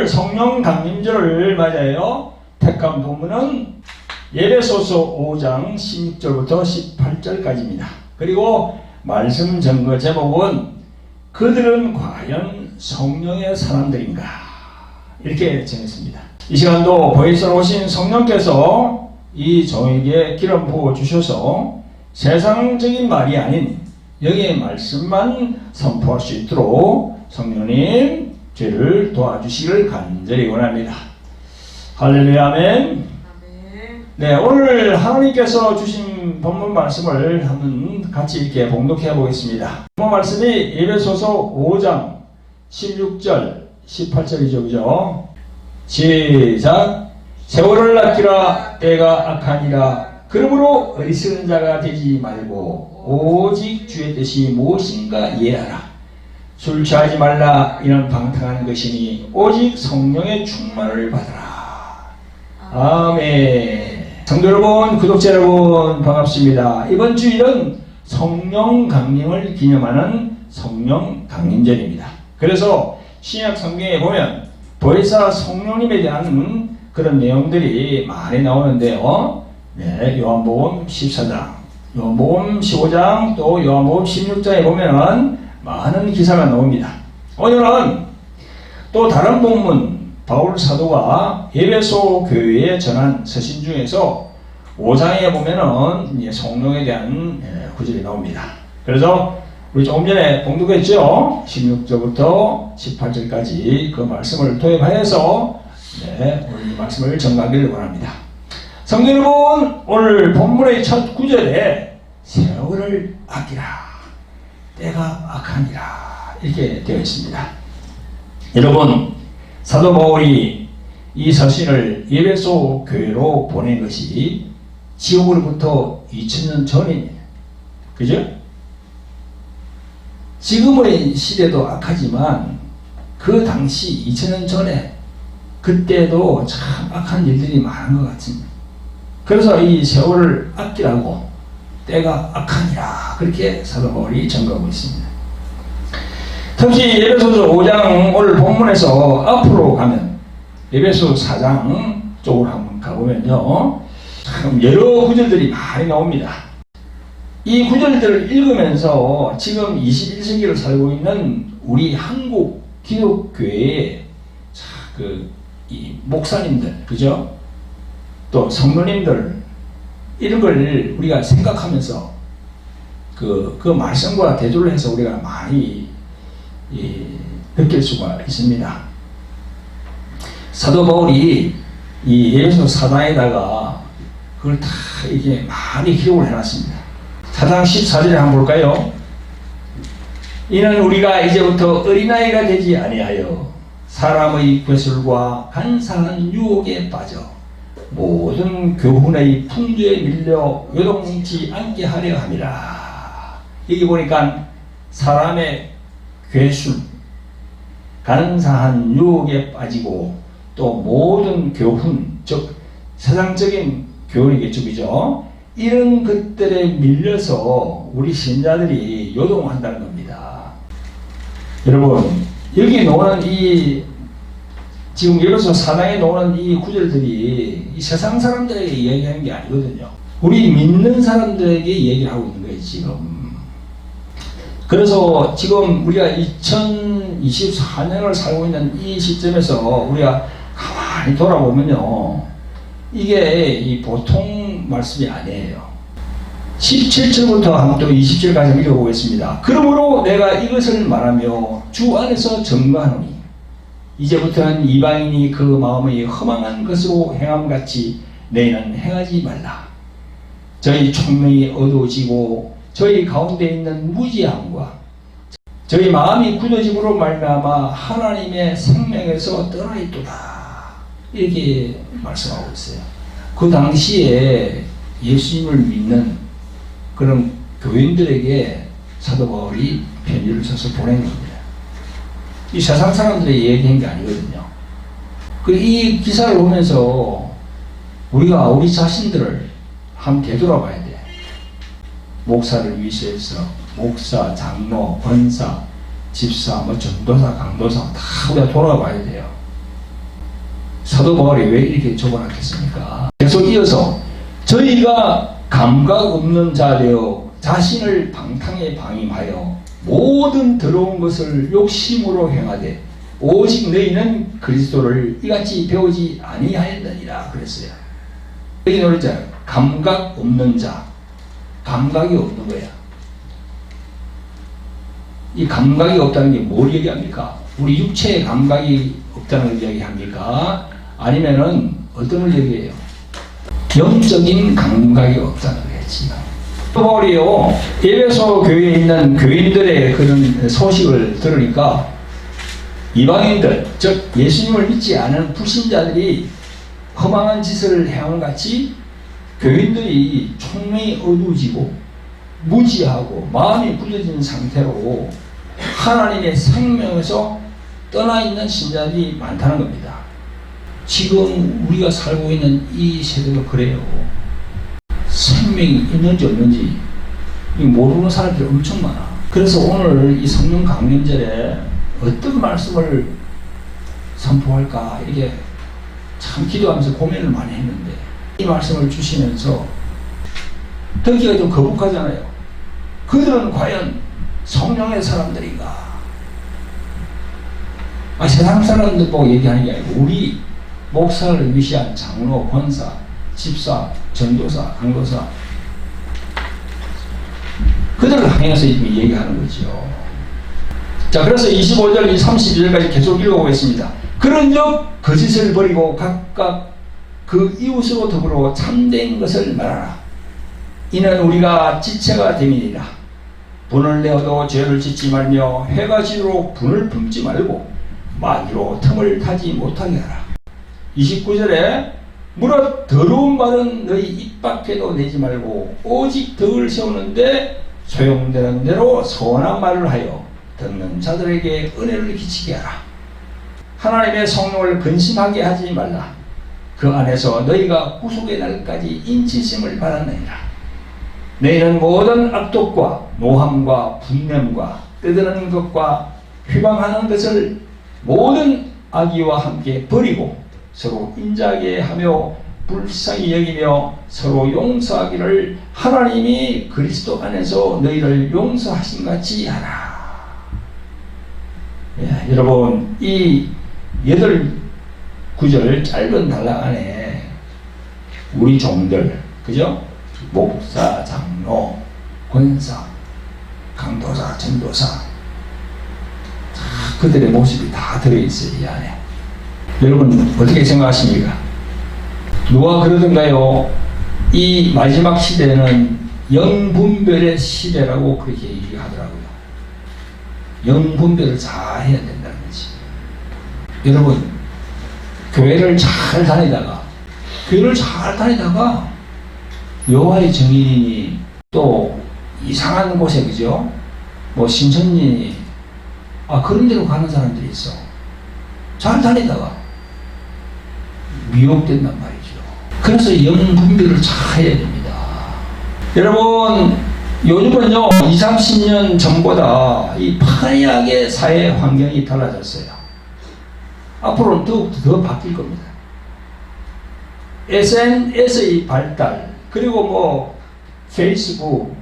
성령 강림절을 맞아요. 택한 본문은 에베소서 5장 16절부터 18절까지입니다. 그리고 말씀 전거 제목은 그들은 과연 성령의 사람들인가 이렇게 정했습니다. 이 시간도 보혜사로 오신 성령께서 이 종에게 기름 부어 주셔서 세상적인 말이 아닌 여기의 말씀만 선포할 수 있도록 성령님 죄를 도와주시기를 간절히 원합니다. 할렐루야 아멘. 네, 오늘 하나님께서 주신 본문 말씀을 한번 같이 이렇게 봉독해 보겠습니다. 본문 말씀이 에베소서 5장 16절 18절이죠. 그죠? 시작. 세월을 아끼라 때가 악하니라. 그러므로 어리석은 자가 되지 말고 오직 주의 뜻이 무엇인가 이해하라. 술 취하지 말라. 이는 방탕한 것이니 오직 성령의 충만을 받아라. 아멘. 성도 여러분, 구독자 여러분 반갑습니다. 이번 주일은 성령 강림을 기념하는 성령 강림절입니다. 그래서 신약 성경에 보면 보혜사 성령님에 대한 그런 내용들이 많이 나오는데요. 네, 요한복음 14장, 요한복음 15장, 또 요한복음 16장에 보면은 많은 기사가 나옵니다. 오늘은 또 다른 본문 바울 사도가 에베소 교회에 전한 서신 중에서 5장에 보면은 성령에 대한 구절이 나옵니다. 그래서 우리 조금 전에 봉독했죠. 16절부터 18절까지 그 말씀을 도입하여서 오늘 이 말씀을 전하기를 원합니다. 성도 여러분, 오늘 본문의 첫 구절에 세월을 아끼라, 때가 악하니라 이렇게 되어 있습니다. 여러분, 사도 바울이 이 서신을 에베소 교회로 보낸 것이 지금으로부터 2000년 전입니다. 그죠? 지금의 시대도 악하지만 그 당시 2000년 전에 그때도 참 악한 일들이 많은 것 같습니다. 그래서 이 세월을 아끼라고 때가 악하니라 그렇게 사도 바울이 전가하고 있습니다. 특히 에베소서 5장 오늘 본문에서 앞으로 가면 에베소 4장 쪽으로 한번 가보면요, 참 여러 구절들이 많이 나옵니다. 이 구절들을 읽으면서 지금 21세기를 살고 있는 우리 한국 기독교회의 이 목사님들, 그죠? 또 성도님들 이런 걸 우리가 생각하면서 그 말씀과 대조를 해서 우리가 많이 느낄 수가 있습니다. 사도 바울이 이 에베소 4장에다가 그걸 다 이게 많이 기록을 해놨습니다. 4장 14절에 한번 볼까요? 이는 우리가 이제부터 어린아이가 되지 아니하여 사람의 괴술과 간사한 유혹에 빠져 모든 교훈의 풍조에 밀려 요동치 않게 하려 함이라. 여기 보니까 사람의 괴술, 간사한 유혹에 빠지고 또 모든 교훈, 즉 세상적인 교훈이겠죠, 그죠? 이런 것들에 밀려서 우리 신자들이 요동한다는 겁니다. 여러분, 여기 나오는 지금 에베소 4장에 나오는 이 구절들이 이 세상 사람들에게 얘기하는 게 아니거든요. 우리 믿는 사람들에게 얘기를 하고 있는 거예요, 지금. 그래서 지금 우리가 2024년을 살고 있는 이 시점에서 우리가 가만히 돌아보면요, 이게 이 보통 말씀이 아니에요. 17절부터 한번 또 20절까지 읽어보겠습니다. 그러므로 내가 이것을 말하며 주 안에서 증거하노니 이제부터는 이방인이 그 마음의 허망한 것으로 행함같이 너희는 행하지 말라. 저희 총명이 어두워지고 저희 가운데 있는 무지함과 저희 마음이 굳어짐으로 말미암아 하나님의 생명에서 떠나 있도다. 이렇게 말씀하고 있어요. 그 당시에 예수님을 믿는 그런 교인들에게 사도 바울이 편지를 써서 보낸 겁니다. 이 세상 사람들이 얘기한 게 아니거든요. 이 기사를 보면서 우리가 우리 자신들을 한번 되돌아봐야 돼. 목사를 위시해서 목사, 장로, 권사, 집사, 전도사, 강도사 다 우리가 돌아봐야 돼요. 사도 바울이 왜 이렇게 적어놨겠습니까? 계속 이어서 저희가 감각 없는 자 되어 자신을 방탕에 방임하여 모든 더러운 것을 욕심으로 행하되 오직 너희는 그리스도를 이같이 배우지 아니하였느니라 그랬어요. 여기 노래자 감각 없는 자, 감각이 없는 거야. 이 감각이 없다는 게 뭘 얘기합니까? 우리 육체의 감각이 없다는 걸 얘기합니까? 아니면은 어떤 걸 얘기해요? 영적인 감각이 없다는 거겠지. 바울이요, 에베소 교회에 있는 교인들의 그런 소식을 들으니까 이방인들, 즉 예수님을 믿지 않은 불신자들이 허망한 짓을 해온 같이 교인들이 총명이 어두워지고 무지하고 마음이 굳어진 상태로 하나님의 생명에서 떠나 있는 신자들이 많다는 겁니다. 지금 우리가 살고 있는 이 세대가 그래요. 생명이 있는지 없는지 모르는 사람들이 엄청 많아. 그래서 오늘 이 성령 강림절에 어떤 말씀을 선포할까 이게 참 기도하면서 고민을 많이 했는데 이 말씀을 주시면서 듣기가 좀 거북하잖아요. 그들은 과연 성령의 사람들인가? 세상 사람들 보고 얘기하는 게 아니고 우리 목사를 위시한 장로, 권사, 집사, 전도사, 강도사 그들을 향해서 얘기하는 거죠. 자, 그래서 25절, 32절까지 계속 읽어보겠습니다. 그런즉 거짓을 버리고 각각 그 이웃으로 더불어 참된 것을 말하라. 이는 우리가 지체가 됨이니라. 분을 내어도 죄를 짓지 말며 해가 지도록 분을 품지 말고 마귀로 틈을 타지 못하게 하라. 29절에 무릇 더러운 말은 너희 입 밖에도 내지 말고 오직 덕을 세우는데 소용되는 대로 선한 말을 하여 듣는 자들에게 은혜를 끼치게 하라. 하나님의 성령을 근심하게 하지 말라. 그 안에서 너희가 구속의 날까지 인치심을 받았느니라. 너희는 모든 악독과 노함과 분냄과 떠드는 것과 휘방하는 것을 모든 악의와 함께 버리고 서로 인자하게 하며 불쌍히 여기며 서로 용서하기를 하나님이 그리스도 안에서 너희를 용서하신 같이 하라. 예, 여러분 이 8구절 짧은 단락 안에 우리 종들, 그죠? 목사, 장로, 권사, 강도사, 전도사 그들의 모습이 다 들어있어요. 이 안에. 여러분 어떻게 생각하십니까? 누가 그러던가요? 이 마지막 시대는 영분별의 시대라고 그렇게 얘기하더라고요. 영분별을 잘 해야 된다는 거지. 여러분 교회를 잘 다니다가 여호와의 증인이 또 이상한 곳에, 그죠? 뭐 신천지 그런 데로 가는 사람들이 있어. 잘 다니다가 미혹된단 말이죠. 그래서 영분별을 잘 해야 됩니다. 여러분 요즘은요 20, 30년 전보다 이 판이하게 사회 환경이 달라졌어요. 앞으로는 더 바뀔 겁니다. SNS의 발달, 그리고 뭐 페이스북,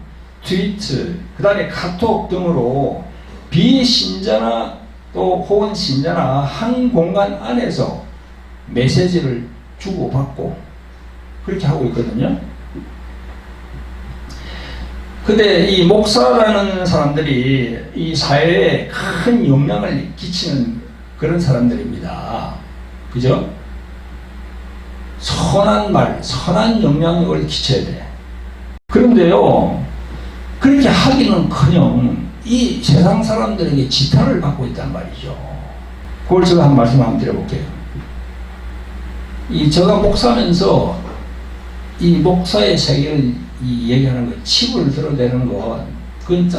트위터, 그 다음에 카톡 등으로 비신자나 또 혹은 신자나 한 공간 안에서 메시지를 주고받고 그렇게 하고 있거든요. 근데 이 목사라는 사람들이 이 사회에 큰 영향을 끼치는 그런 사람들입니다. 그죠? 선한 말, 선한 영향력을 끼쳐야 돼. 그런데요, 그렇게 하기는커녕 이 세상 사람들에게 지탄을 받고 있단 말이죠. 그걸 제가 한 말씀 한번 드려볼게요. 제가 목사면서 이 목사의 세계를 얘기하는 거, 칩을 들어대는 건 그건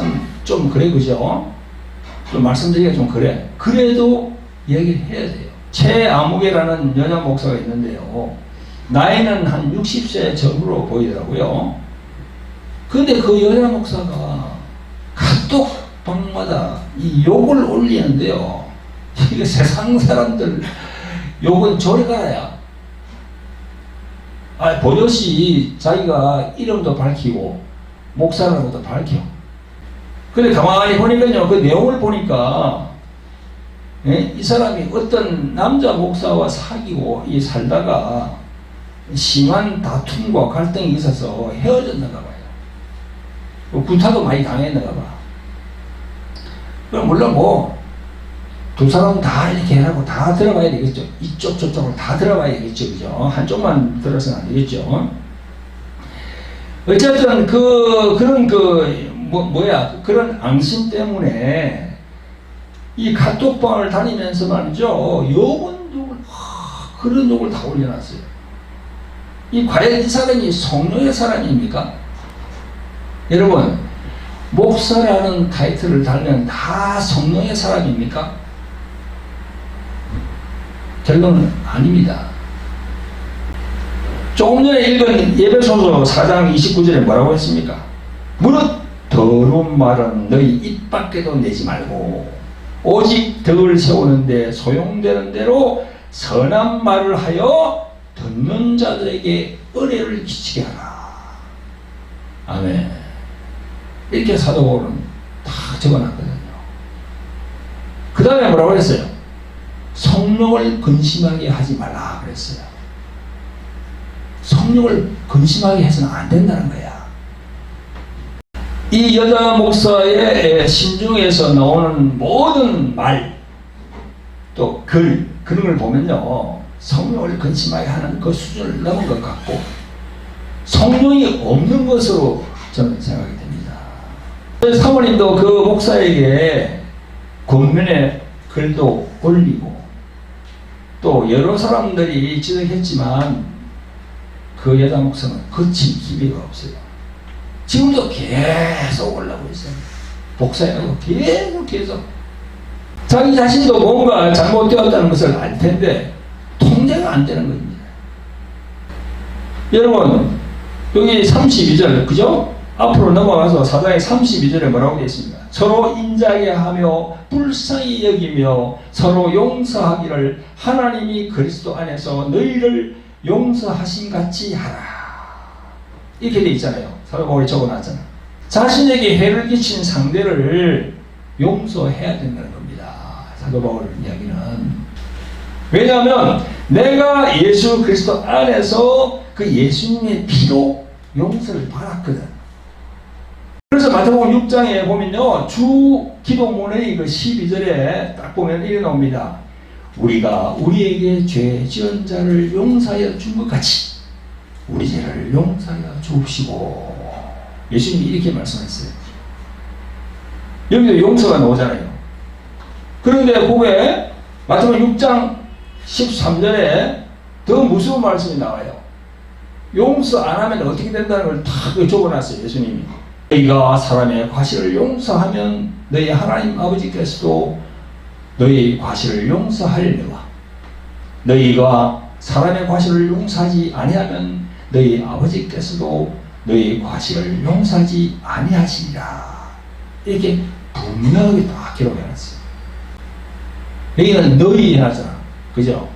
좀 그래, 그죠? 좀 말씀드리기가 좀 그래. 그래도 얘기를 해야 돼요. 최아무개라는 여자 목사가 있는데요. 나이는 한 60세 전후로 보이더라고요. 근데 그 여자 목사가 카톡방마다 이 욕을 올리는데요. 이게 세상 사람들 욕은 저리 가라야. 버젓이 자기가 이름도 밝히고 목사라고도 밝혀. 근데 가만히 보니까요, 그 내용을 보니까 이 사람이 어떤 남자 목사와 사귀고 살다가 심한 다툼과 갈등이 있어서 헤어졌나가 봐요. 구타도 많이 당했나가 봐. 그럼 물론 뭐 두 사람 다 이렇게 하고 다 들어가야 되겠죠. 이쪽 저쪽을 다 들어가야 되겠죠. 그죠? 한쪽만 들어서는 안 되겠죠. 어쨌든 그런 앙심 때문에 이 카톡방을 다니면서 말이죠. 그런 욕을 다 올려놨어요. 과연 이 사람이 성령의 사람입니까? 여러분, 목사라는 타이틀을 달면 다 성령의 사람입니까? 결론은 아닙니다. 조금 전에 읽은 에베소서 4장 29절에 뭐라고 했습니까? 무릇 더러운 말은 너희 입 밖에도 내지 말고 오직 덕을 세우는데 소용되는 대로 선한 말을 하여 듣는 자들에게 은혜를 끼치게 하라. 아멘. 이렇게 사도 바울은 다 적어놨거든요. 그 다음에 뭐라고 했어요? 성령을 근심하게 하지 말라 그랬어요. 성령을 근심하게 해서는 안 된다는 거야. 이 여자 목사의 신중에서 나오는 모든 말, 또 글, 그런 걸 보면요, 성령을 근심하게 하는 그 수준을 넘은 것 같고 성령이 없는 것으로 저는 생각이 됩니다. 사모님도 그 목사에게 권면의 글도 올리고 또 여러 사람들이 지적했지만 그 여자 목사는 거친 기미가 없어요. 지금도 계속 올라오고 있어요. 복사해가지고 계속 자기 자신도 뭔가 잘못되었다는 것을 알 텐데 통제가 안 되는 겁니다. 여러분, 여기 32절, 그죠? 앞으로 넘어가서 4장의 32절에 뭐라고 되어 있습니까? 서로 인자하게 하며 불쌍히 여기며 서로 용서하기를 하나님이 그리스도 안에서 너희를 용서하신 같이 하라. 이렇게 되어 있잖아요. 사도 바울이 적어놨잖아요. 자신에게 해를 끼친 상대를 용서해야 된다는 겁니다. 사도 바울 이야기는. 왜냐하면 내가 예수 그리스도 안에서 그 예수님의 피로 용서를 받았거든. 그래서 마태복음 6장에 보면요, 주 기도문의 그 12절에 딱 보면 이래 나옵니다. 우리가 우리에게 죄 지은 자를 용서하여 준 것 같이 우리 죄를 용서하여 주옵시고. 예수님이 이렇게 말씀했어요. 여기도 용서가 나오잖아요. 그런데 그게 마태복음 6장 13절에 더 무서운 말씀이 나와요. 용서 안 하면 어떻게 된다는 걸 다 적어놨어요. 예수님이. 너희가 사람의 과실을 용서하면 너희 하나님 아버지께서도 너희 과실을 용서하려니와 너희가 사람의 과실을 용서하지 아니하면 너희 아버지께서도 너희 과실을 용서하지 아니하시리라. 이렇게 분명하게 다 기록해놨어요. 여기는 너희 하잖아. 그죠?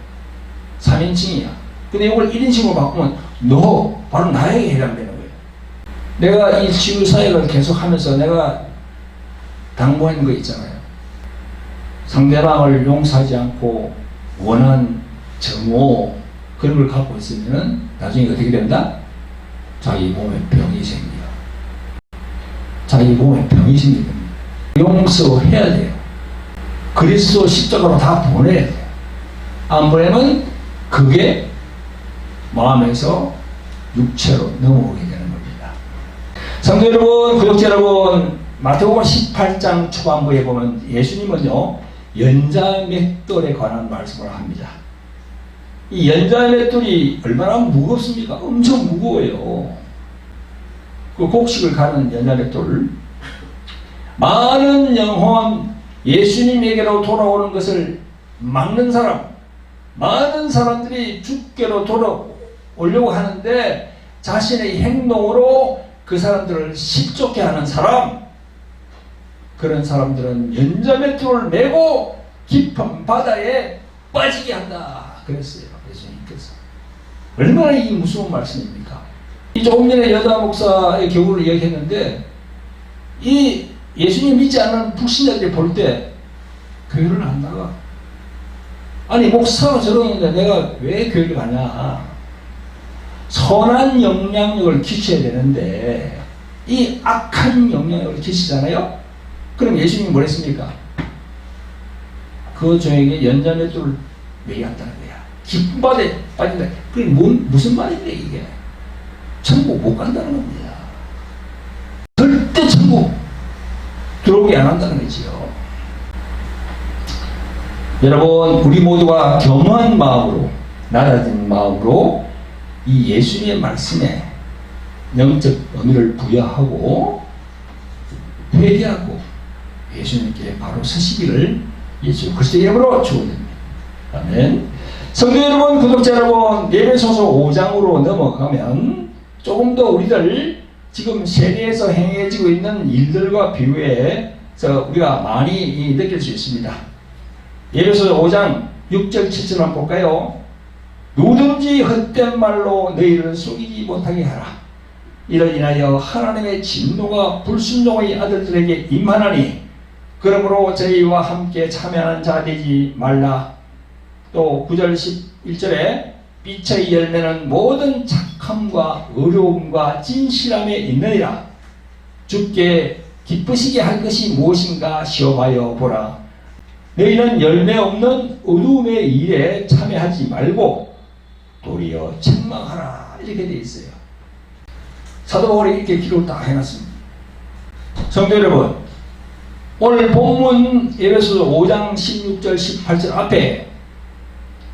3인칭이야. 근데 이걸 1인칭으로 바꾸면 너, 바로 나에게 해당되는 거예요. 내가 이 치유사역을 계속 하면서 내가 당부한 거 있잖아요. 상대방을 용서하지 않고 원한 정오 그런 걸 갖고 있으면 나중에 어떻게 된다? 자기 몸에 병이 생겨. 자기 몸에 병이 생깁니다. 용서해야 돼요. 그리스도 십자가로 다 보내야 돼요. 안 보내면 그게 마음에서 육체로 넘어오게 되는 겁니다. 성도 여러분, 구독자 여러분, 마태복음 18장 초반부에 보면 예수님은요, 연자맷돌에 관한 말씀을 합니다. 이 연자맷돌이 얼마나 무겁습니까? 엄청 무거워요. 그 곡식을 가는 연자맷돌. 많은 영혼 예수님에게로 돌아오는 것을 막는 사람, 많은 사람들이 주께로 돌아오려고 하는데 자신의 행동으로 그 사람들을 실족해 하는 사람, 그런 사람들은 연자맷돌을 메고 깊은 바다에 빠지게 한다. 그랬어요. 예수님께서. 얼마나 이 무서운 말씀입니까? 이 조금 전에 여자 목사의 경우를 이야기했는데, 이 예수님 믿지 않는 불신자들이 볼 때 교회를 안 나가. 아니 목사가 저러는데 내가 왜 교회를 가냐. 선한 영향력을 끼쳐야 되는데 이 악한 영향력을 끼치잖아요. 그럼 예수님이 뭘 했습니까? 그 종에게 연자맷돌을 매겼다는 거야. 기쁜 바다에 빠진다. 그게 무슨 말인데 이게? 천국 못 간다는 겁니다. 절대 천국 들어오게 안 한다는 거지요. 여러분, 우리 모두가 겸허한 마음으로, 낮아진 마음으로 이 예수님의 말씀에 영적 의미를 부여하고 회개하고 예수님께 바로 서시기를 예수 그리스도의 이름으로 축원드립니다. 아멘. 성도 여러분, 구독자 여러분, 에베소서 5장으로 넘어가면 조금 더 우리들 지금 세계에서 행해지고 있는 일들과 비교해서 우리가 많이 느낄 수 있습니다. 에베소서 5장 6절 7절 한번 볼까요? 누구든지 헛된 말로 너희를 속이지 못하게 하라. 이를 인하여 하나님의 진노가 불순종의 아들들에게 임하나니 그러므로 저희와 함께 참여하는 자 되지 말라. 또 9절 11절에 빛의 열매는 모든 착함과 의로움과 진실함에 있느니라. 주께 기쁘시게 할 것이 무엇인가 시험하여 보라. 너희는 열매 없는 어두움의 일에 참여하지 말고 도리어 책망하라. 이렇게 되어 있어요. 사도 바울이 이렇게 기록을 딱 해놨습니다. 성도 여러분, 오늘 본문 에베소서 5장 16절 18절 앞에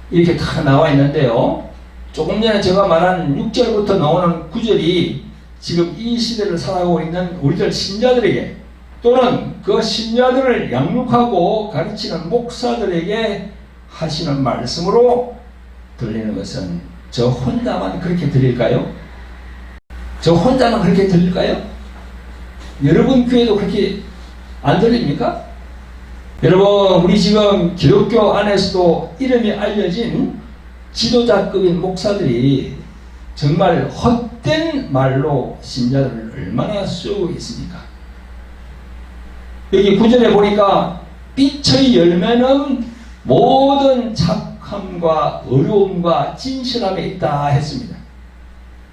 이렇게 다 나와 있는데요. 조금 전에 제가 말한 6절부터 나오는 9절이 지금 이 시대를 살아가고 있는 우리들 신자들에게 또는 그 신자들을 양육하고 가르치는 목사들에게 하시는 말씀으로 들리는 것은 저 혼자만 그렇게 들릴까요? 저 혼자만 그렇게 들릴까요? 여러분 교회도 그렇게 안 들립니까? 여러분, 우리 지금 기독교 안에서도 이름이 알려진 지도자급인 목사들이 정말 헛된 말로 신자들을 얼마나 쏘고 있습니까? 여기 9절에 보니까 빛의 열매는 모든 착함과 어려움과 진실함에 있다 했습니다.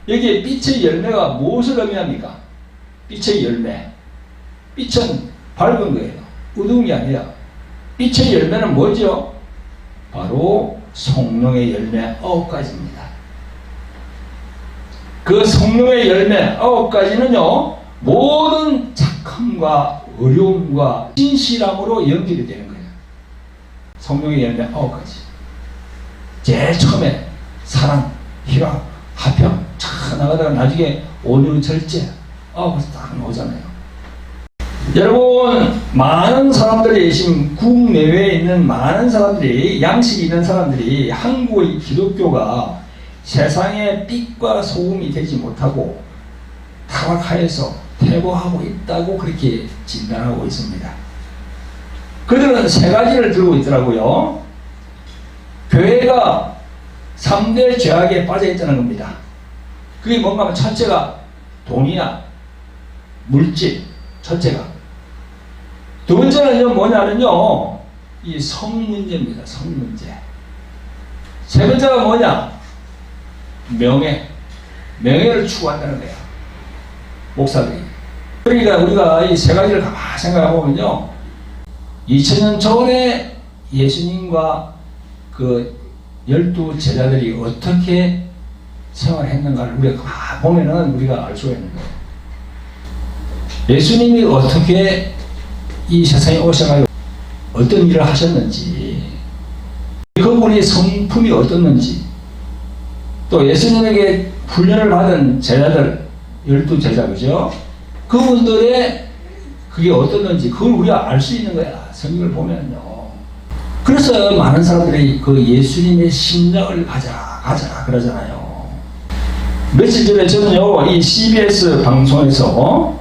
여기에 빛의 열매가 무엇을 의미합니까? 빛의 열매. 빛은 밝은 거예요. 어두움이 아니라. 빛의 열매는 뭐죠? 바로 성령의 열매 9가지입니다. 그 성령의 열매 9가지는요, 모든 착함과 어려움과 진실함으로 연결이 되는 거예요. 성령의 열매 9가지. 제일 처음에 사랑, 희락, 화평 차 나가다가 나중에 온유, 절제 딱 나오잖아요. 여러분, 많은 사람들이 지금 국내외에 있는 많은 사람들이, 양식이 있는 사람들이 한국의 기독교가 세상의 빛과 소금이 되지 못하고 타락하여서 퇴보하고 있다고 그렇게 진단하고 있습니다. 그들은 세 가지를 들고 있더라고요. 교회가 3대 죄악에 빠져 있다는 겁니다. 그게 뭔가 하면 첫째가 돈이나 물질, 첫째가. 두 번째는 뭐냐면요, 이 성 문제입니다. 성 문제. 세 번째가 뭐냐? 명예. 명예를 추구한다는 거야. 목사들이. 그러니까 우리가 이 세 가지를 가만히 생각해 보면요, 2000년 전에 예수님과 그 12 제자들이 어떻게 생활했는가를 우리가 가만히 보면은 우리가 알 수가 있는 거예요. 예수님이 어떻게 이 세상에 오셔가지고 어떤 일을 하셨는지, 그분의 성품이 어떻는지, 또 예수님에게 훈련을 받은 제자들, 12 제자, 그죠? 그분들의 그게 어떻는지, 그걸 우리가 알 수 있는 거야. 성경을 보면요. 그래서 많은 사람들이 그 예수님의 심령을 가자 그러잖아요. 며칠 전에 저는요, 이 CBS 방송에서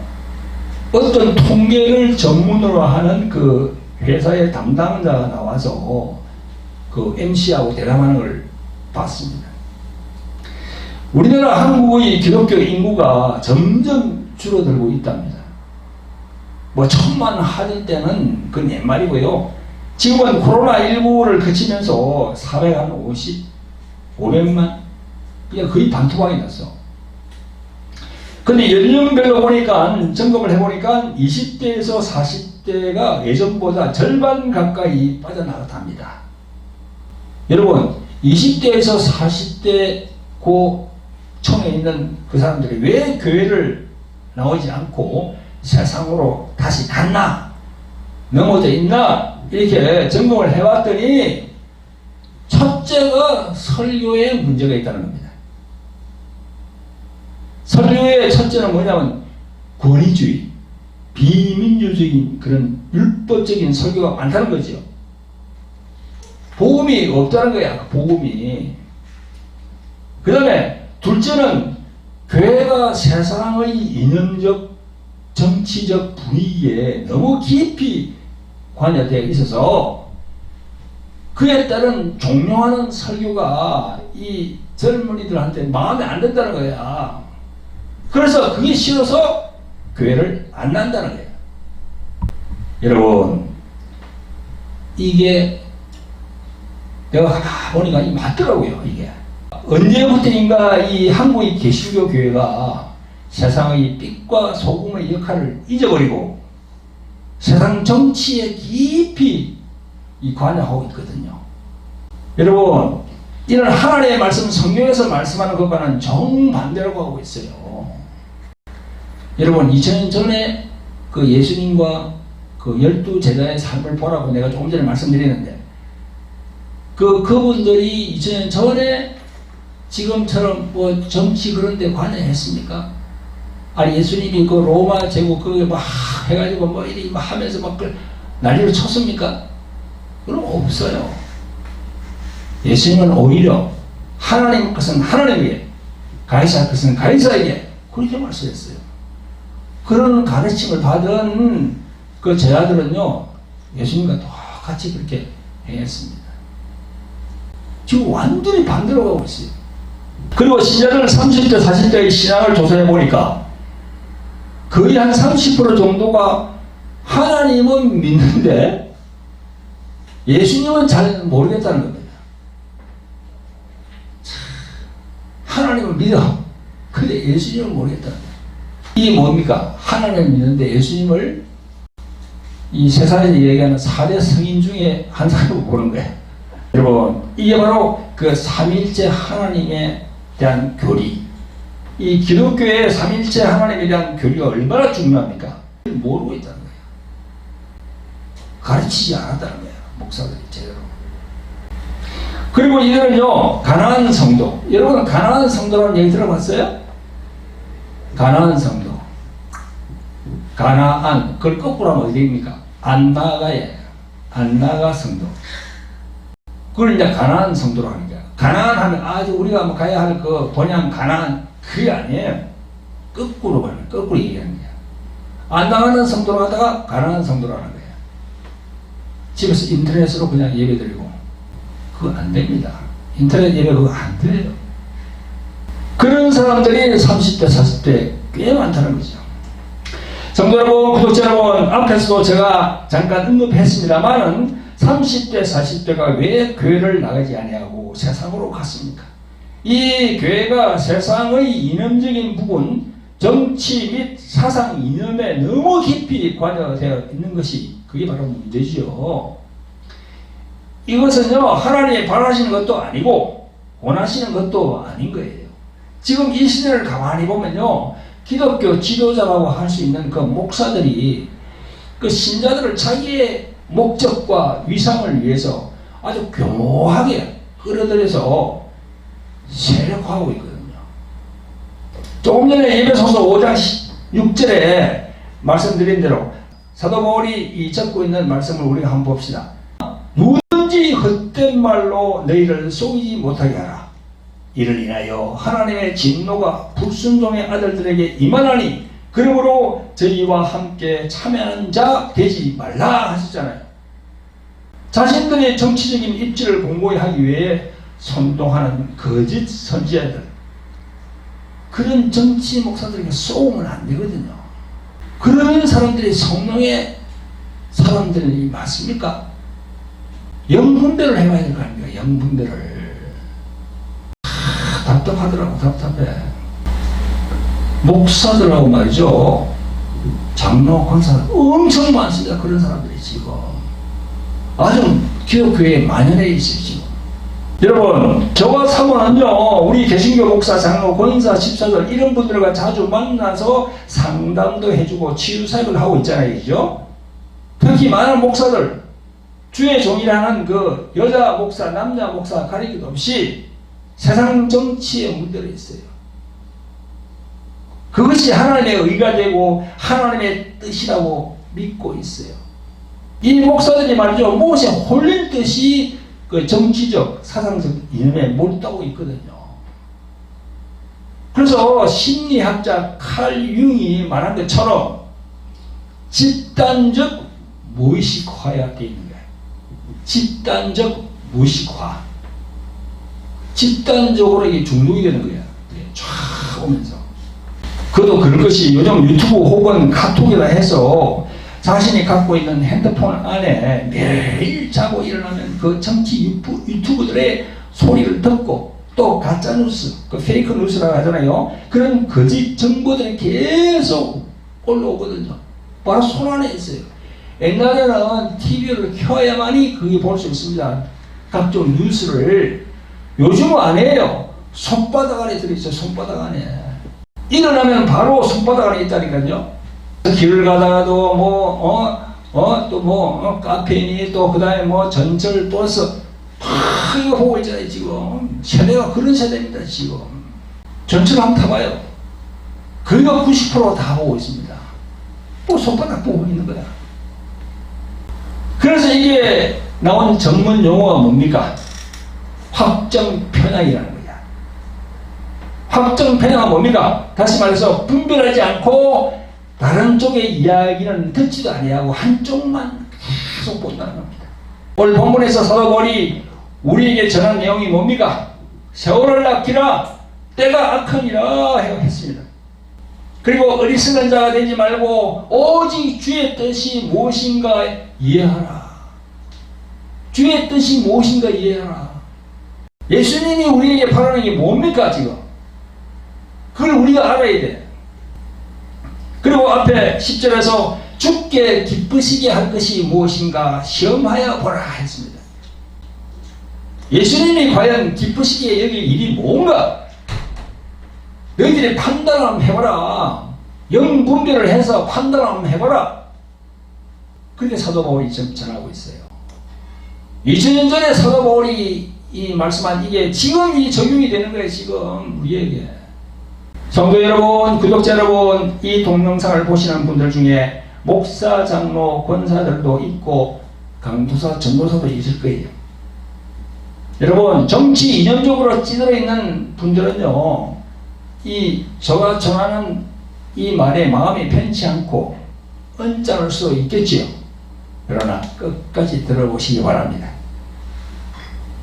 어떤 통계를 전문으로 하는 그 회사의 담당자가 나와서 그 MC하고 대담하는 걸 나왔습니다. 우리나라 한국의 기독교 인구가 점점 줄어들고 있답니다. 뭐 1000만 하던 때는 그건 옛말이고요. 지금은 코로나19를 거치면서 450, 500만, 그냥 거의 반토막이 났어. 근데 연령별로 보니까, 점검을 해보니까 20대에서 40대가 예전보다 절반 가까이 빠져나갔답니다. 여러분, 20대에서 40대 고청에 있는 그 사람들이 왜 교회를 나오지 않고 세상으로 다시 갔나? 넘어져 있나? 이렇게 점검을 해봤더니 첫째가 설교에 문제가 있다는 겁니다. 설교의 첫째는 뭐냐면 권위주의, 비민주적인 그런 율법적인 설교가 많다는 거죠. 복음이 없다는 거야, 복음이. 그 다음에 둘째는 교회가 세상의 이념적, 정치적 분위기에 너무 깊이 관여되어 있어서 그에 따른 종용하는 설교가 이 젊은이들한테 마음에 안 든다는 거야. 그래서 그게 싫어서 교회를 안 난다는 거예요. 여러분, 이게 내가 보니까 맞더라고요. 이게 언제부터인가 이 한국의 개신교 교회가 세상의 빛과 소금의 역할을 잊어버리고 세상 정치에 깊이 관여하고 있거든요. 여러분, 이런 하나님의 말씀, 성경에서 말씀하는 것과는 정반대라고 하고 있어요. 여러분, 2000년 전에 그 예수님과 그 12제자의 삶을 보라고 내가 조금 전에 말씀드리는데, 그분들이 2000년 전에 지금처럼 뭐 정치 그런 데 관여했습니까? 아니, 예수님이 그 로마 제국 그게 막 해가지고 뭐 이리 막 하면서 막 난리를 쳤습니까? 그럼 없어요. 예수님은 오히려 하나님 것은 하나님에게, 가이사 것은 가이사에게 그렇게 말씀했어요. 그런 가르침을 받은 그 제자들은요, 예수님과 똑같이 그렇게 행했습니다. 지금 완전히 반대로 가고 있어요. 그리고 신자들 30대, 40대의 신앙을 조사해 보니까 거의 한 30% 정도가 하나님은 믿는데 예수님은 잘 모르겠다는 겁니다. 하나님을 믿어. 근데 예수님을 모르겠다는 거예요. 이게 뭡니까? 하나님을 믿는데 예수님을 이 세상에서 얘기하는 4대 성인 중에 한 사람으로 보는 거예요. 여러분, 이게 바로 그 삼일째 하나님에 대한 교리. 이 기독교의 삼일째 하나님에 대한 교리가 얼마나 중요합니까? 모르고 있다는 거예요. 가르치지 않았다는 거예요. 목사들이 제대로. 그리고 이들은요, 가나안 성도. 여러분, 가나안 성도라는 얘기 들어봤어요? 가나안 성도. 가나안. 그걸 거꾸로 하면 어디입니까? 안나가에. 안나가 성도. 그걸 이제 가나안 성도로 하는 거야. 가나안 하면 아주 우리가 뭐 가야 할 그 본향 가나안. 그게 아니에요. 거꾸로 가는, 거꾸로 얘기하는 거야. 안 나가는 성도로 하다가 가나안 성도로 하는 거야. 집에서 인터넷으로 그냥 예배 드리고. 그거 안 됩니다. 인터넷 예배 그거 안 돼요. 그런 사람들이 30대, 40대 꽤 많다는 거죠. 성도 여러분, 구독자 여러분, 앞에서도 제가 잠깐 언급했습니다만은 30대, 40대가 왜 교회를 나가지 아니하고 세상으로 갔습니까? 이 교회가 세상의 이념적인 부분, 정치 및 사상 이념에 너무 깊이 관여되어 있는 것이 그게 바로 문제죠. 이것은요, 하나님이 바라시는 것도 아니고 원하시는 것도 아닌 거예요. 지금 이 시대를 가만히 보면요, 기독교 지도자라고 할 수 있는 그 목사들이 그 신자들을 자기의 목적과 위상을 위해서 아주 교묘하게 끌어들여서 세력화하고 있거든요. 조금 전에 에베소서 5장 6절에 말씀드린 대로 사도 바울이 이 적고 있는 말씀을 우리가 한번 봅시다. 누구든지 헛된 말로 너희를 속이지 못하게 하라. 이를 인하여 하나님의 진노가 불순종의 아들들에게 임하나니 그러므로 저희와 함께 참여하는 자 되지 말라 하셨잖아요. 자신들의 정치적인 입지를 공고히 하기 위해 선동하는 거짓 선지자들, 그런 정치 목사들에게 쏘면 안 되거든요. 그런 사람들이 성령의 사람들이 맞습니까? 영분별을 해봐야 될 거 아닙니까? 영분별을. 답답하더라고. 답답해. 목사들하고 말이죠, 장로, 권사 엄청 많습니다. 그런 사람들이 지금 아주 기독교에 만연해 있어요. 지금 여러분, 저와 사모는요, 우리 개신교 목사, 장로, 권사, 집사들 이런 분들과 자주 만나서 상담도 해주고 치유사역을 하고 있잖아요. 그죠? 특히 많은 목사들, 주의 종이라는 그 여자 목사, 남자 목사 가리기도 없이 세상 정치에 물들어 있어요. 그것이 하나님의 의가 되고 하나님의 뜻이라고 믿고 있어요. 이 목사들이 말이죠, 무엇에 홀린 듯이 그 정치적, 사상적 이념에 몰두하고 있거든요. 그래서 심리학자 칼 융이 말한 것처럼 집단적 무의식화가 되어 있는 거예요. 집단적 무의식화. 집단적으로 이게 중독이 되는 거예요. 쫙 오면서. 그것도 그런 것이 요즘 유튜브 혹은 카톡이라 해서 자신이 갖고 있는 핸드폰 안에 매일 자고 일어나면 그 정치 유튜브들의 소리를 듣고 또 가짜뉴스, 그 페이크 뉴스라고 하잖아요. 그런 거짓 정보들이 계속 올라오거든요. 바로 손 안에 있어요. 옛날에는 TV를 켜야만이 그게 볼 수 있습니다. 각종 뉴스를. 요즘은 안 해요. 손바닥 안에 들어있어요. 손바닥 안에. 일어나면 바로 손바닥 안에 있다니까요. 길을 가다가도 카페인이 또 그다음에 전철 버스 이거 보고 있잖아요. 지금 세대가 그런 세대입니다. 지금 전철 한번 타봐요. 거의가 90% 다 보고 있습니다. 또 손바닥 보고 있는 거야. 그래서 이게 나온 전문 용어가 뭡니까? 확정 편향이라는 거야. 확정 편향은 뭡니까? 다시 말해서 분별하지 않고 다른 쪽의 이야기는 듣지도 아니하고 한쪽만 계속 본다는 겁니다. 오늘 본문에서 사도 바울이 우리에게 전한 내용이 뭡니까? 세월을 아끼라, 때가 악하니라 했습니다. 그리고 어리석은 자가 되지 말고 오직 주의 뜻이 무엇인가 이해하라. 주의 뜻이 무엇인가 이해하라. 예수님이 우리에게 바라는 게 뭡니까 지금? 그걸 우리가 알아야 돼. 그리고 앞에 10절에서 주께 기쁘시게 할 것이 무엇인가 시험하여 보라 했습니다. 예수님이 과연 기쁘시게 여길 일이 뭔가? 너희들이 판단을 한번 해봐라. 영분별을 해서 판단을 한번 해봐라. 그렇게 사도 바울이 전하고 있어요. 2000년 전에 사도 바울이 이 말씀한 이게 지금 이 적용이 되는 거예요. 지금 우리에게. 성도 여러분, 구독자 여러분, 이 동영상을 보시는 분들 중에 목사, 장로, 권사들도 있고 강도사, 전도사도 있을 거예요. 여러분, 정치 이념적으로 찌들어 있는 분들은요, 이 저가 전하는 이 말에 마음이 편치 않고 언짢을 수 있겠지요. 그러나 끝까지 들어보시기 바랍니다.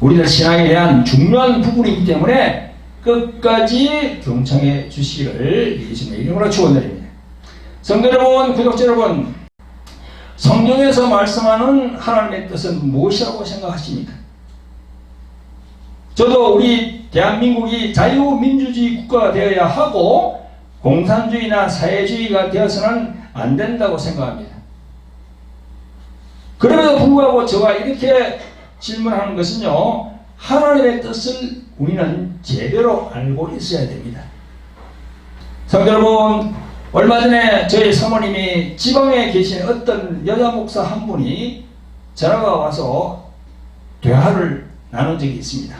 우리들 신앙에 대한 중요한 부분이기 때문에 끝까지 경청해 주시기를 예수님의 이름으로 축원드립니다. 성도 여러분, 구독자 여러분, 성경에서 말씀하는 하나님의 뜻은 무엇이라고 생각하십니까? 저도 우리 대한민국이 자유민주주의 국가가 되어야 하고 공산주의나 사회주의가 되어서는 안 된다고 생각합니다. 그럼에도 불구하고 제가 이렇게 질문하는 것은요, 하나님의 뜻을 우리는 제대로 알고 있어야 됩니다. 성도 여러분, 얼마 전에 저희 사모님이 지방에 계신 어떤 여자 목사 한 분이 전화가 와서 대화를 나눈 적이 있습니다.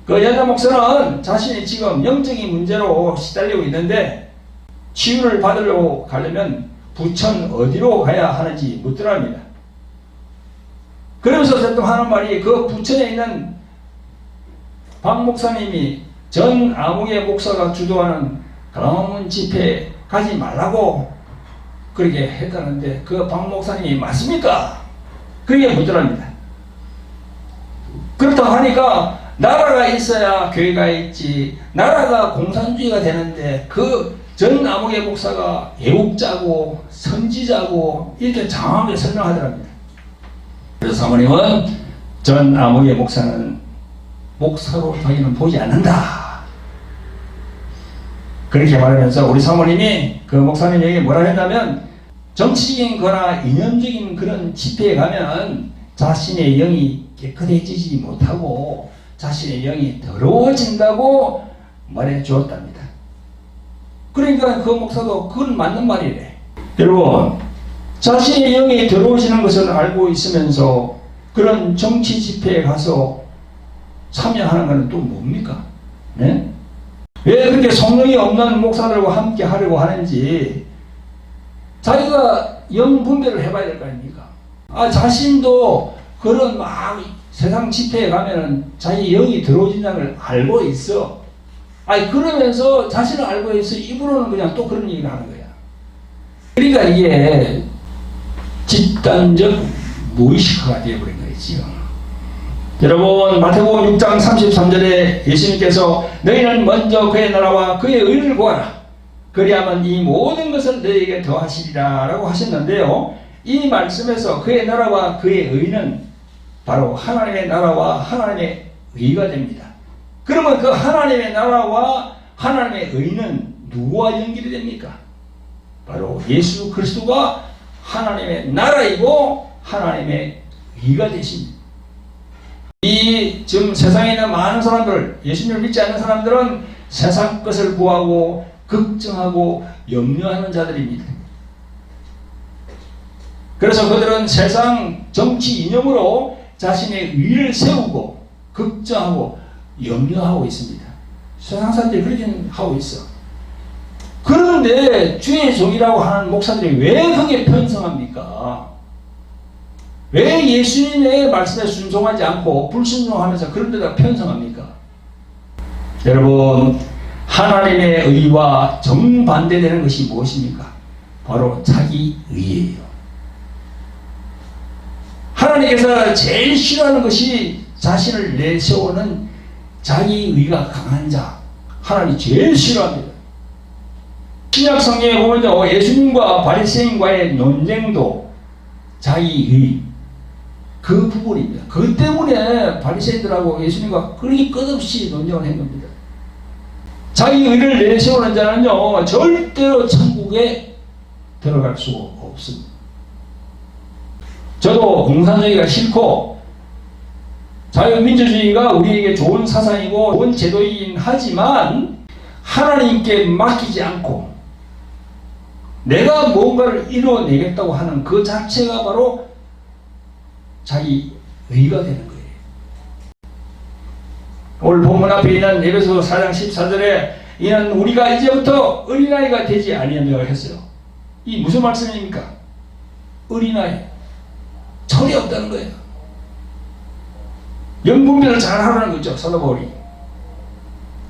그 여자 목사는 자신이 지금 영적인 문제로 시달리고 있는데 치유를 받으려고 가려면 부천 어디로 가야 하는지 묻더랍니다. 그러면서 대뜸 하는 말이 그 부천에 있는 박 목사님이 전 아무개 목사가 주도하는 강화문 집회에 가지 말라고 그렇게 했다는데 그 박 목사님이 맞습니까? 그렇게 묻더랍니다. 그렇다고 하니까 나라가 있어야 교회가 있지. 나라가 공산주의가 되는데 그 전 아무개 목사가 애국자고 선지자고 이렇게 장황하게 설명하더랍니다. 그래서 사모님은 전 아무개 목사는 목사로 저희는 보지 않는다. 그렇게 말하면서 우리 사모님이 그 목사님에게 뭐라 했냐면, 정치적인 거나 이념적인 그런 집회에 가면 자신의 영이 깨끗해지지 못하고 자신의 영이 더러워진다고 말해 주었답니다. 그러니까 그 목사도 그건 맞는 말이래. 여러분, 자신의 영이 더러워지는 것을 알고 있으면서 그런 정치 집회에 가서 참여하는 것은 또 뭡니까? 네? 왜 그렇게 성령이 없는 목사들과 함께 하려고 하는지 자기가 영 분별을 해봐야 될 거 아닙니까? 자신도 그런 막 세상 집회에 가면은 자기 영이 들어오진다는 걸 알고 있어. 그러면서 자신을 알고 있어. 입으로는 그냥 또 그런 얘기를 하는 거야. 그러니까 이게 집단적 무의식화가 되어버린 거지요. 여러분, 마태복음 6장 33절에 예수님께서 너희는 먼저 그의 나라와 그의 의를 구하라. 그리하면 이 모든 것을 너희에게 더하시리라 라고 하셨는데요. 이 말씀에서 그의 나라와 그의 의는 바로 하나님의 나라와 하나님의 의가 됩니다. 그러면 그 하나님의 나라와 하나님의 의는 누구와 연결이 됩니까? 바로 예수 그리스도가 하나님의 나라이고 하나님의 의가 되십니다. 지금 세상에 있는 많은 사람들, 예수님을 믿지 않는 사람들은 세상 것을 구하고 걱정하고 염려하는 자들입니다. 그래서 그들은 세상 정치 이념으로 자신의 의를 세우고 걱정하고 염려하고 있습니다. 세상 사람들이 그렇게 하고 있어. 그런데 주의 종이라고 하는 목사들이 왜 그게 편성합니까? 왜 예수님의 말씀에 순종하지 않고 불순종하면서 그런 데다 편성합니까? 여러분, 하나님의 의와 정반대되는 것이 무엇입니까? 바로 자기 의예요. 하나님께서 제일 싫어하는 것이 자신을 내세우는 자기 의가 강한 자. 하나님이 제일 싫어합니다. 신약 성경에 보면요, 예수님과 바리새인과의 논쟁도 자기 의, 그 부분입니다. 그 때문에 바리새인들하고 예수님과 그렇게 끝없이 논쟁을 한 겁니다. 자기 의를 내세우는 자는요, 절대로 천국에 들어갈 수가 없습니다. 저도 공산주의가 싫고 자유민주주의가 우리에게 좋은 사상이고 좋은 제도이긴 하지만 하나님께 맡기지 않고 내가 뭔가를 이루어내겠다고 하는 그 자체가 바로 자기 의가 되는 거예요. 오늘 본문 앞에 있는 에베소 4장 14절에 이는 우리가 이제부터 어린아이가 되지 아니하며 했어요. 이 무슨 말씀입니까? 어린아이. 철이 없다는 거예요. 영분별을 잘 하라는 거죠. 사도 바울이.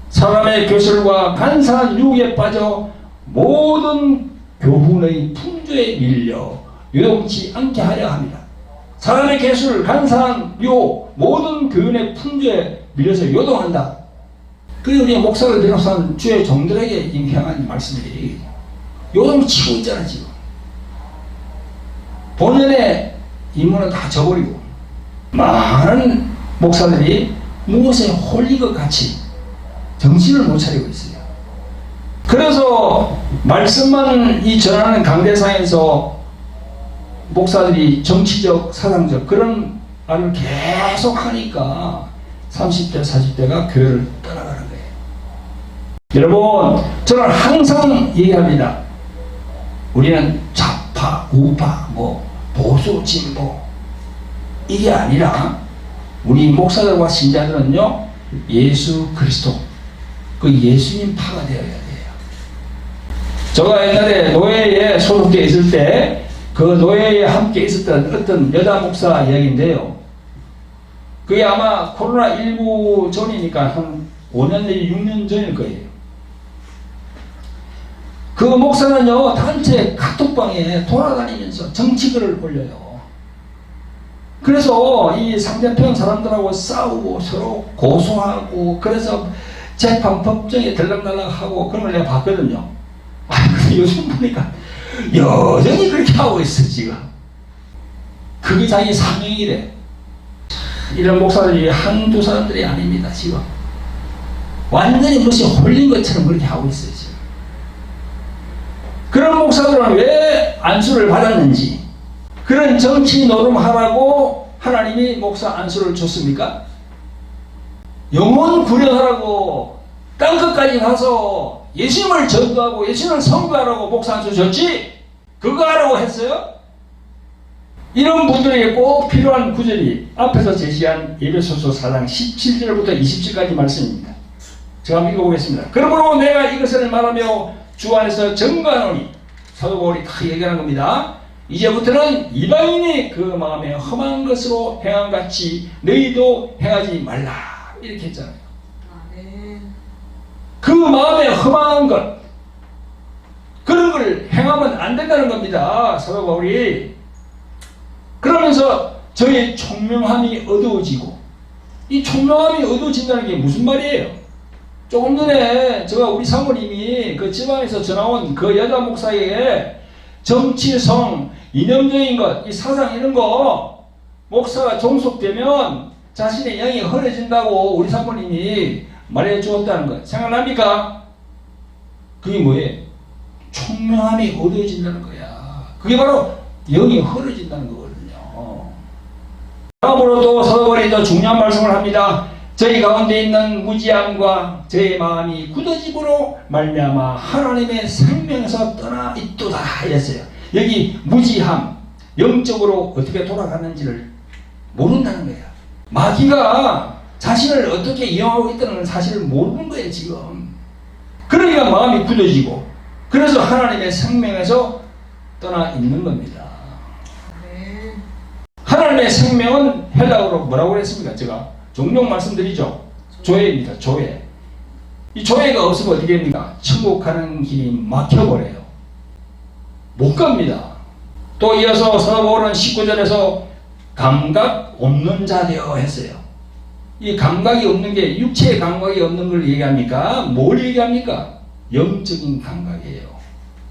사람의 교술과 간사한 유혹에 빠져 모든 교훈의 풍조에 밀려 요동치 않게 하려 합니다. 사람의 개술, 간사한 유혹, 모든 교훈의 풍조에 밀려서 요동한다. 그게 우리 목사를 비롯한 주의 종들에게 향한 말씀이에요. 요동치고 있잖아 지금. 본연의 임무는 다 저버리고 많은 목사들이 무엇에 홀린 것 같이 정신을 못 차리고 있어요. 그래서 말씀만 이 전하는 강대상에서 목사들이 정치적, 사상적 그런 말을 계속 하니까 30대, 40대가 교회를 떠나가는 거예요. 여러분, 저는 항상 얘기합니다. 우리는 좌파, 우파, 보수, 진보 이게 아니라 우리 목사들과 신자들은요, 예수 그리스도, 그 예수님 파가 되어야 돼요. 제가 옛날에 노예에 소속되어 있을 때 그 노예에 함께 있었던 어떤 여자 목사 이야기인데요. 그게 아마 코로나19 전이니까 한 5년 내지 6년 전일 거예요. 그 목사는요, 단체 카톡방에 돌아다니면서 정치글을 올려요. 그래서 이 상대편 사람들하고 싸우고 서로 고소하고 그래서 재판 법정에 들락날락하고 그런 걸 내가 봤거든요. 근데 요즘 보니까 여전히 그렇게 하고 있어 지금. 그게 자기 사명이래. 이런 목사들이 한두 사람들이 아닙니다 지금. 완전히 무슨 홀린 것처럼 그렇게 하고 있어요 지금. 그런 목사들은 왜 안수를 받았는지, 그런 정치 노름하라고 하나님이 목사 안수를 줬습니까? 영혼 구련하라고 땅끝까지 가서 예수님을 전도하고 예수님을 선교하라고 목사 안수 줬지? 그거 하라고 했어요? 이런 분들에게 꼭 필요한 구절이 앞에서 제시한 에베소서 4장 17절부터 20절까지 말씀입니다. 제가 한번 읽어보겠습니다. 그러므로 내가 이것을 말하며 주 안에서 증거하노니, 사도 바울이 다 얘기하는 겁니다. 이제부터는 이방인이 그 마음에 험한 것으로 행함같이 너희도 행하지 말라, 이렇게 했잖아요. 그 마음에 험한 것, 그런 걸 행하면 안 된다는 겁니다 사도 바울이. 그러면서 저의 총명함이 어두워지고, 이 총명함이 어두워진다는 게 무슨 말이에요? 조금 전에 제가 우리 사모님이 그 지방에서 전화온 그 여자 목사에게 정치성, 이념적인 것, 이 사상 이런 거 목사가 종속되면 자신의 영이 흐려진다고 우리 사모님이 말해 주었다는 것 생각납니까? 그게 뭐예요? 총명함이 어두워진다는 거야. 그게 바로 영이 흐려진다는 거거든요. 다음으로 또 사도 바울이 더 중요한 말씀을 합니다. 저희 가운데 있는 무지함과 저희 마음이 굳어짐으로 말미암아 하나님의 생명에서 떠나 있도다 했어요. 여기 무지함, 영적으로 어떻게 돌아가는지를 모른다는 거예요. 마귀가 자신을 어떻게 이용하고 있다는 사실을 모르는 거예요 지금. 그러니까 마음이 굳어지고, 그래서 하나님의 생명에서 떠나 있는 겁니다. 하나님의 생명은 헬라어로 뭐라고 했습니까? 제가 종종 말씀드리죠. 조회입니다. 조회. 이 조회가 없으면 어떻게 됩니까? 천국 가는 길이 막혀버려요. 못 갑니다. 또 이어서 사도 바울은 19절에서 감각 없는 자 되어 했어요. 이 감각이 없는 게 육체의 감각이 없는 걸 얘기합니까? 뭘 얘기합니까? 영적인 감각이에요.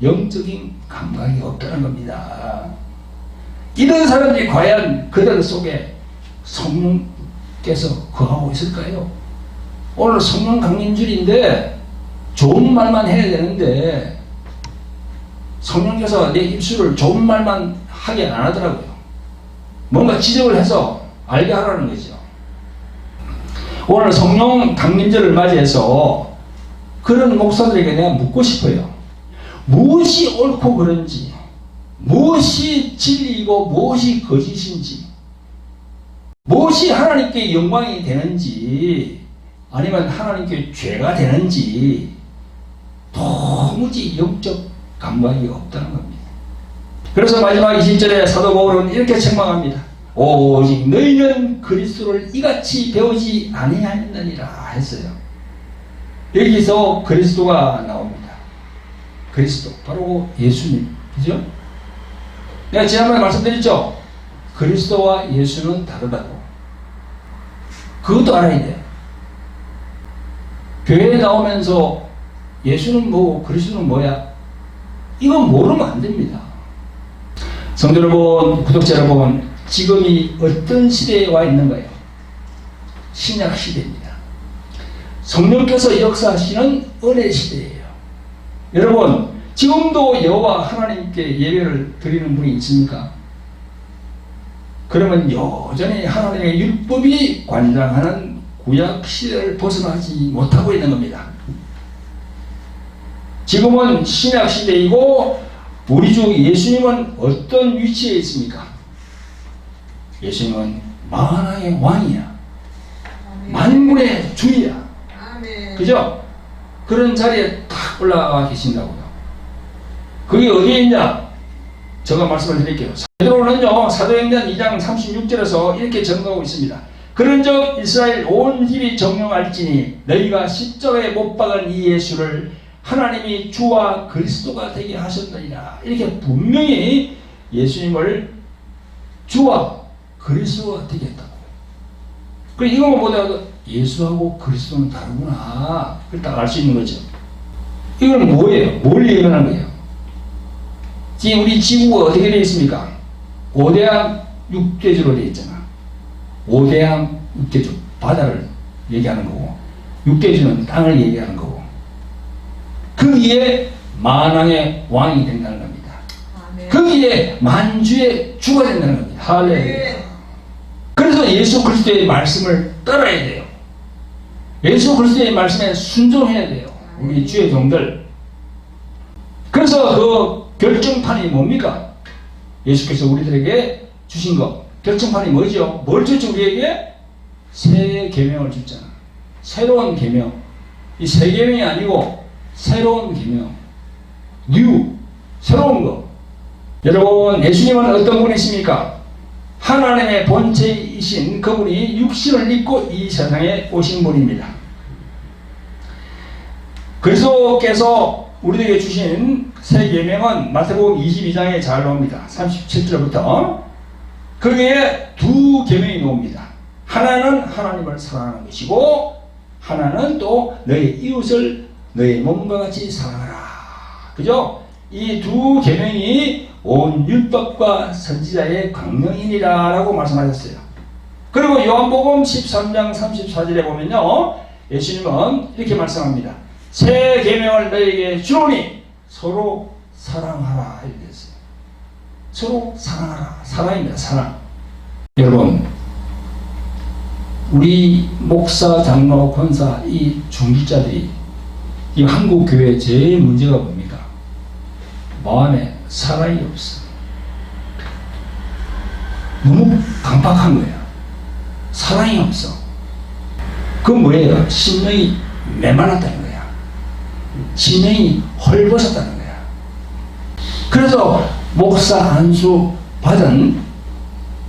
영적인 감각이 없다는 겁니다. 이런 사람들이 과연 그들 속에 성령께서 거하고 있을까요? 오늘 성령 강림주일인데 좋은 말만 해야 되는데 성령께서 내 입술을 좋은 말만 하게 안 하더라고요. 뭔가 지적을 해서 알게 하라는 거죠. 오늘 성령 강림절을 맞이해서 그런 목사들에게 내가 묻고 싶어요. 무엇이 옳고 그른지, 무엇이 진리이고 무엇이 거짓인지, 무엇이 하나님께 영광이 되는지 아니면 하나님께 죄가 되는지 도무지 영적 감각이 없다는 겁니다. 그래서 마지막 20절에 사도 바울은 이렇게 책망합니다. 오직 너희는 그리스도를 이같이 배우지 아니하였느니라 했어요. 여기서 그리스도가 나옵니다. 그리스도, 바로 예수님, 그죠? 내가 지난번에 말씀드렸죠? 그리스도와 예수는 다르다고. 그것도 알아야 돼. 교회에 나오면서 예수는 뭐고 그리스도는 뭐야? 이건 모르면 안 됩니다. 성도 여러분, 구독자 여러분, 지금이 어떤 시대에 와 있는 거예요? 신약 시대입니다. 성령께서 역사하시는 은혜 시대예요. 여러분, 지금도 여호와 하나님께 예배를 드리는 분이 있습니까? 그러면 여전히 하나님의 율법이 관장하는 구약 시대를 벗어나지 못하고 있는 겁니다. 지금은 신약 시대이고 우리 주 예수님은 어떤 위치에 있습니까? 예수님은 만왕의 왕이야. 만군의 주이야. 그죠? 그런 자리에 딱 올라가 계신다고요. 그게 어디에 있냐? 제가 말씀을 드릴게요. 베드로는요, 사도행전 2장 36절에서 이렇게 전가하고 있습니다. 그런즉 이스라엘 온 집이 정령할지니 너희가 십자가에 못 박은 이 예수를 하나님이 주와 그리스도가 되게 하셨느니라. 이렇게 분명히 예수님을 주와 그리스도가 되겠다고. 그래 이것만 보다가 예수하고 그리스도는 다르구나. 그걸 딱 알 수 있는 거죠. 이건 뭐예요? 뭘 예언하는 거예요? 지금 우리 지구가 어떻게 되어 있습니까? 5대양 6대주로 되어 있잖아. 5대양 6대주. 바다를 얘기하는 거고 6대주는 땅을 얘기하는 거고 거기에 만왕의 왕이 된다는 겁니다. 거기에 만주의 주가 된다는 겁니다. 할렐루야. 그래서 예수 그리스도의 말씀을 따라야 돼요. 예수 그리스도의 말씀에 순종해야 돼요. 우리 주의 종들. 그래서 그 결정판이 뭡니까? 예수께서 우리들에게 주신 것. 결정판이 뭐죠? 뭘 줬죠 우리에게? 새 계명을 줬잖아. 새로운 계명. 이 새 계명이 아니고 새로운 계명. 뉴. 새로운 거. 여러분 예수님은 어떤 분이십니까? 하나님의 본체이신 그분이 육신을 입고 이 세상에 오신 분입니다. 그리스도께서 우리에게 주신 새 계명은 마태복음 22장에 잘 나옵니다. 37절부터 거기에 두 계명이 나옵니다. 하나는 하나님을 사랑하는 것이고 하나는 또 너의 이웃을 너의 몸과 같이 사랑하라. 그죠? 이 두 계명이 온 율법과 선지자의 강령이니라 라고 말씀하셨어요. 그리고 요한복음 13장 34절에 보면요 예수님은 이렇게 말씀합니다. 새 계명을 너에게 주노니 서로 사랑하라 이렇게 했어요. 서로 사랑하라. 사랑입니다. 사랑. 여러분 우리 목사, 장로, 권사 이 중직자들이 이 한국 교회의 제일 문제가 뭡니까? 마음에 사랑이 없어. 너무 강박한 거야. 사랑이 없어. 그건 뭐예요? 심령이 메말랐다는 거야. 심령이 헐벗었다는 거야. 그래서 목사 안수 받은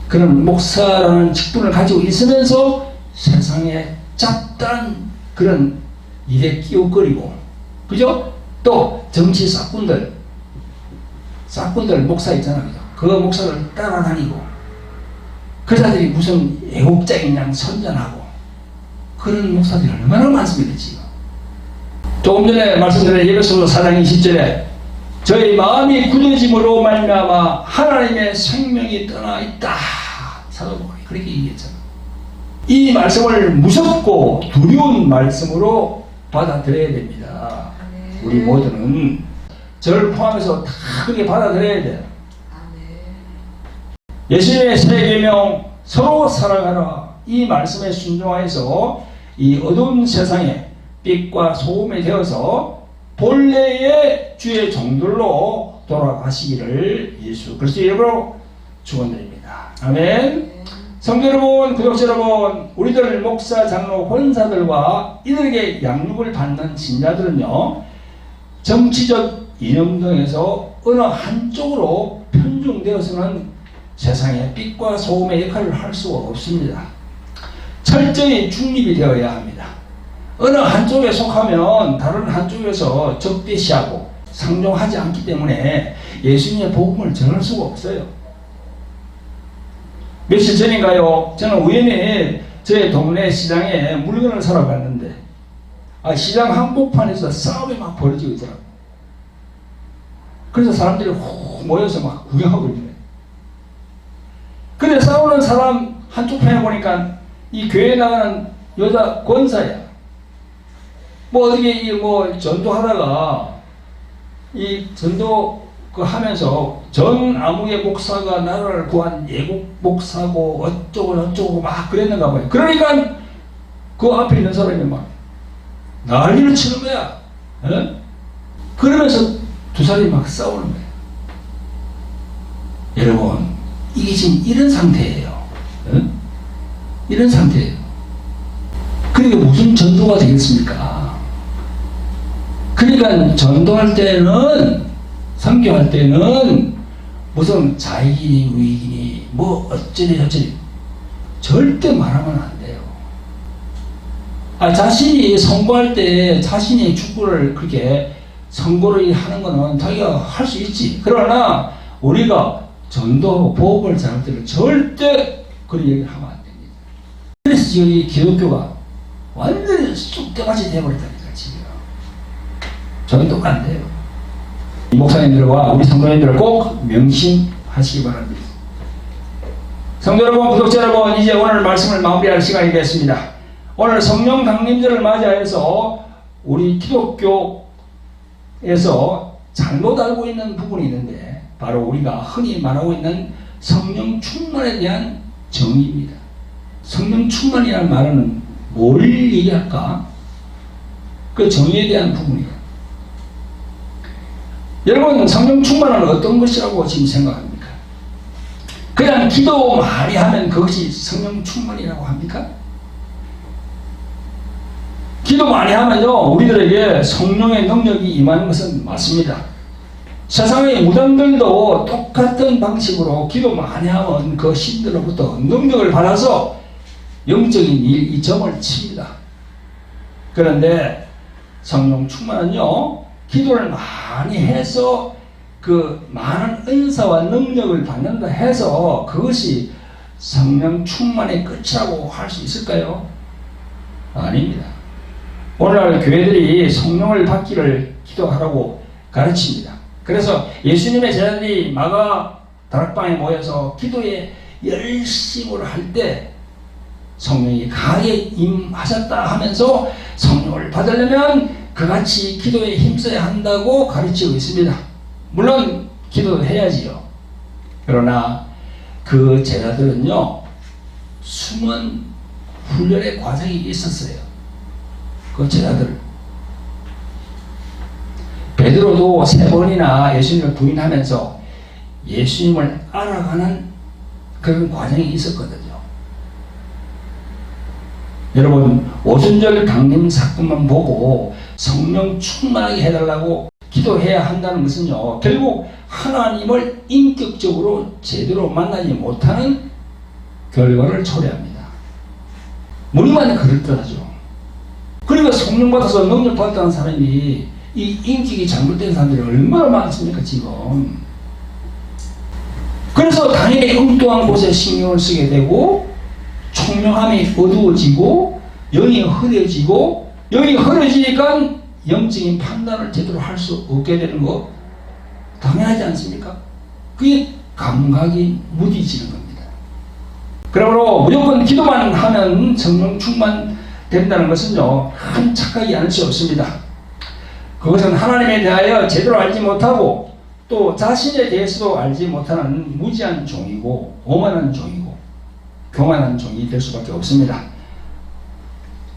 그런 목사라는 직분을 가지고 있으면서 세상에 잡다한 그런 일에 끼어거리고, 그죠? 또 정치 싹군들 목사 있잖아요. 그 목사를 따라다니고 그 자들이 무슨 애국자인 양 선전하고 그런 목사들이 얼마나 많습니까 지금. 조금 전에 말씀드린 예배소 4장 20절에 저희 마음이 굳어짐으로 말미암아 하나님의 생명이 떠나 있다. 사도 바울이 그렇게 얘기했잖아. 이 말씀을 무섭고 두려운 말씀으로 받아들여야 됩니다. 우리 모두는 저를 포함해서 다 그렇게 받아들여야 돼요. 예수님의 새 계명 서로 사랑하라. 이 말씀에 순종하여서 이 어두운 세상에 빛과 소금이 되어서 본래의 주의 종들로 돌아가시기를 예수 그리스도 이름으로 축원드립니다. 아멘. 성도 여러분, 구독자 여러분, 우리들 목사, 장로, 권사들과 이들에게 양육을 받는 신자들은요, 정치적 이념 등에서 어느 한쪽으로 편중되어서는 세상의 빛과 소금의 역할을 할 수가 없습니다. 철저히 중립이 되어야 합니다. 어느 한쪽에 속하면 다른 한쪽에서 적대시하고 상종하지 않기 때문에 예수님의 복음을 전할 수가 없어요. 며칠 전인가요? 저는 우연히 저희 동네 시장에 물건을 사러 갔는데 시장 한복판에서 싸움이 막 벌어지고 있더라고요. 그래서 사람들이 훅 모여서 막 구경하고 있는. 근데 싸우는 사람 한쪽 편에 보니까 이 교회에 나가는 여자 권사야. 뭐 어떻게 뭐 전도하다가 이 전도 하면서 전 아무개 목사가 나라를 구한 예국 목사고 어쩌고 막 그랬는가 봐요. 그러니까 그 앞에 있는 사람이 막 난리를 치는 거야. 에? 그러면서 두 사람이 막 싸우는 거예요. 여러분, 이게 지금 이런 상태예요. 에? 이런 상태예요. 그러니까 무슨 전도가 되겠습니까? 그러니까 전도할 때는, 선교할 때는 무슨 자익이니 우익이니 뭐 어쩌니 절대 말하면 안 돼요. 자신이 선거할 때 자신이 축구를 그렇게 선거를 하는 거는 자기가 할 수 있지. 그러나 우리가 전도 보복을 잘할 때는 절대 그런 얘기를 하면 안 됩니다. 그래서 지금 이 기독교가 완전히 쑥대밭이 되어버렸다니까 지금. 저는 똑같네요. 이 목사님들과 우리 성도님들을 꼭 명심하시기 바랍니다. 성도 여러분, 구독자 여러분, 이제 오늘 말씀을 마무리할 시간이 됐습니다. 오늘 성령 강림절을 맞이하여서 우리 기독교에서 잘못 알고 있는 부분이 있는데 바로 우리가 흔히 말하고 있는 성령 충만에 대한 정의입니다. 성령 충만이라는 말은 뭘 얘기할까? 그 정의에 대한 부분이에요. 여러분, 성령 충만은 어떤 것이라고 지금 생각합니까? 그냥 기도 많이 하면 그것이 성령 충만이라고 합니까? 기도 많이 하면요, 우리들에게 성령의 능력이 임하는 것은 맞습니다. 세상의 무당들도 똑같은 방식으로 기도 많이 하면 그 신들로부터 능력을 받아서 영적인 이 점을 칩니다. 그런데 성령 충만은요, 기도를 많이 해서 그 많은 은사와 능력을 받는다 해서 그것이 성령 충만의 끝이라고 할 수 있을까요? 아닙니다. 오늘날 교회들이 성령을 받기를 기도하라고 가르칩니다. 그래서 예수님의 제자들이 마가 다락방에 모여서 기도에 열심으로 할 때 성령이 강하게 임하셨다 하면서 성령을 받으려면 그같이 기도에 힘써야 한다고 가르치고 있습니다. 물론 기도도 해야지요. 그러나 그 제자들은요, 숨은 훈련의 과정이 있었어요. 그 제자들. 베드로도 3번이나 예수님을 부인하면서 예수님을 알아가는 그런 과정이 있었거든요. 여러분, 오순절 강림 사건만 보고 성령 충만하게 해달라고 기도해야 한다는 것은요, 결국 하나님을 인격적으로 제대로 만나지 못하는 결과를 초래합니다. 우리만 그럴듯하죠. 그러니까 성령 받아서 능력 받았다는 사람이 이 인격이 잘못된 사람들이 얼마나 많습니까 지금. 그래서 당연히 엉뚱한 곳에 신경을 쓰게 되고 총명함이 어두워지고 영이 흐려지고, 영이 흐려지니까 영적인 판단을 제대로 할 수 없게 되는 거 당연하지 않습니까? 그게 감각이 무디지는 겁니다. 그러므로 무조건 기도만 하면 성령 충만 된다는 것은요, 큰 착각이 아닐 수 없습니다. 그것은 하나님에 대하여 제대로 알지 못하고 또 자신에 대해서도 알지 못하는 무지한 종이고 오만한 종이고 교만한 종이 될 수밖에 없습니다.